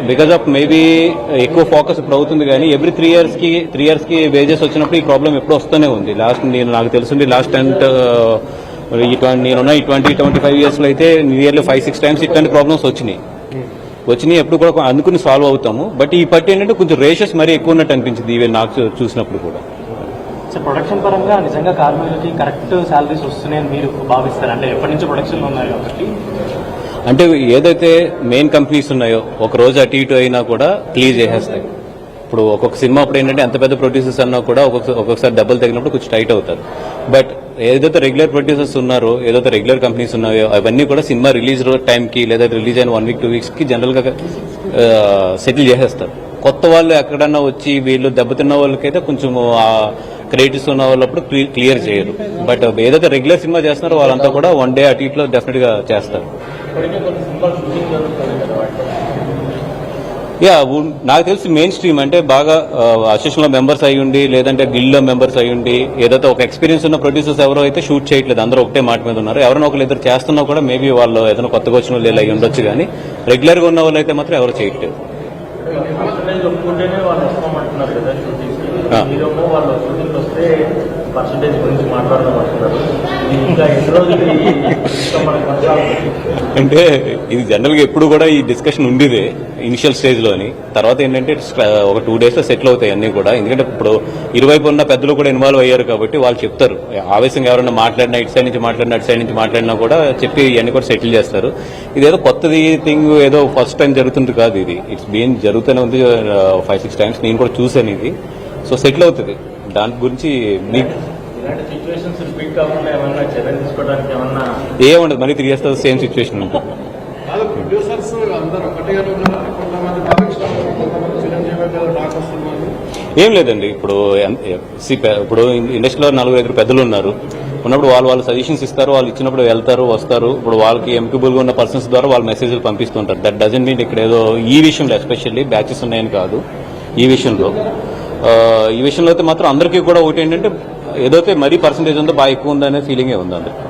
Because of maybe ఎక్కువ focus ఇప్పుడు అవుతుంది కానీ ఎవ్రీ 3 years కి వేజెస్ వచ్చినప్పుడు ఈ ప్రాబ్లం ఎప్పుడు వస్తూనే ఉంది. నాకు తెలుసుంది లాస్ట్ 10 నేనున్న 25 yearsలో అయితే నియర్లీ 5-6 times ఇట్లాంటి ప్రాబ్లమ్స్ వచ్చినాయి. ఎప్పుడు కూడా అందుకుని సాల్వ్ అవుతాము. బట్ ఈ పట్టి ఏంటంటే కొంచెం రేషియోస్ మరీ ఎక్కువ ఉన్నట్టు అనిపించింది ఈవెన్ నాకు చూసినప్పుడు కూడా. సార్ ప్రొడక్షన్ పరంగా నిజంగా కార్మికులకి కరెక్ట్ శాలరీస్ వస్తున్నాయని మీరు భావిస్తారు? అంటే ఎప్పటి నుంచి ప్రొడక్షన్ ఉన్నాయి కాబట్టి అంటే ఏదైతే మెయిన్ కంపెనీస్ ఉన్నాయో ఒక రోజు అటు ఇటు అయినా కూడా క్లియర్ చేసేస్తాయి. ఇప్పుడు ఒక్కొక్క సినిమా అప్పుడు ఏంటంటే ఎంత పెద్ద ప్రొడ్యూసర్స్ అన్నా కూడా ఒక్కొక్కసారి దెబ్బలు తగినప్పుడు కొంచెం టైట్ అవుతారు. బట్ ఏదైతే రెగ్యులర్ ప్రొడ్యూసర్స్ ఉన్నారో ఏదైతే రెగ్యులర్ కంపెనీస్ ఉన్నాయో అవన్నీ కూడా సినిమా రిలీజ్ టైంకి లేదా రిలీజ్ అయిన 1 week 2 weeksకి జనరల్గా సెటిల్ చేసేస్తారు. కొత్త వాళ్ళు ఎక్కడన్నా వచ్చి వీళ్ళు దెబ్బతిన్న వాళ్ళకైతే కొంచెం క్రెడిట్స్ ఉన్న వాళ్ళప్పుడు క్లియర్ చేయరు. బట్ ఏదైతే రెగ్యులర్ సినిమా చేస్తున్నారో వాళ్ళంతా కూడా 1 day అటు ఇట్లో డెఫినెట్ గా చేస్తారు. నాకు తెలిసి మెయిన్ స్ట్రీమ్ అంటే బాగా అసోసియేషన్ లో మెంబర్స్ అయి ఉండి లేదంటే గిల్డ్ లో మెంబర్స్ అయి ఉండి ఏదైతే ఒక ఎక్స్పీరియన్స్ ఉన్న ప్రొడ్యూసర్స్ ఎవరో అయితే షూట్ చేయట్లేదు, అందరూ ఒకటే మాట మీద ఉన్నారు. ఎవరైనా ఒకళ్ళు ఇద్దరు చేస్తున్నా కూడా మేబీ వాళ్ళు ఏదైనా కొత్తగా వచ్చిన వాళ్ళు అయి ఉండొచ్చు, కానీ రెగ్యులర్ గా ఉన్న వాళ్ళు అయితే మాత్రం ఎవరు చేయట్లేదు. అంటే ఇది జనరల్ గా ఎప్పుడు కూడా ఈ డిస్కషన్ ఉండేదే ఇనిషియల్ స్టేజ్ లోని. తర్వాత ఏంటంటే ఒక 2 days లో సెటిల్ అవుతాయి అన్ని కూడా. ఎందుకంటే ఇప్పుడు ఇరువైపు ఉన్న పెద్దలు కూడా ఇన్వాల్వ్ అయ్యారు కాబట్టి వాళ్ళు చెప్తారు. ఆవేశంగా ఎవరైనా మాట్లాడినా ఇటు సైడ్ నుంచి మాట్లాడినా అటు సైడ్ నుంచి మాట్లాడినా కూడా చెప్పి ఇవన్నీ కూడా సెటిల్ చేస్తారు. ఇదేదో కొత్తది థింగ్ ఏదో ఫస్ట్ టైం జరుగుతుంది కాదు, ఇది ఇట్స్ బీన్ జరుగుతూనే ఉంది 5-6 times. నేను కూడా చూసాను ఇది. సో సెటిల్ అవుతుంది. దాని గురించి మీకు ఏముండదు, మరీ 3 years సేమ్ సిచ్యువేషన్ ఉంటుంది. ఏం లేదండి, ఇప్పుడు ఇండస్ట్రీలో 4-5 పెద్దలు ఉన్నప్పుడు వాళ్ళు సజెషన్స్ ఇస్తారు, వాళ్ళు ఇచ్చినప్పుడు వెళ్తారు వస్తారు. ఇప్పుడు వాళ్ళకి ఎమికబుల్ గా ఉన్న పర్సన్స్ ద్వారా వాళ్ళు మెసేజ్లు పంపిస్తుంటారు. దట్ డజంట్ మీన్ ఇక్కడ ఏదో ఈ విషయంలో ఎస్పెషల్లీ బ్యాచెస్ ఉన్నాయని కాదు. ఈ విషయంలో అయితే మాత్రం అందరికీ కూడా ఒకటి ఏంటంటే ఏదైతే మరీ పర్సంటేజ్ ఉందో బాగా ఎక్కువ ఉందనే ఫీలింగే ఉంది అందరికి.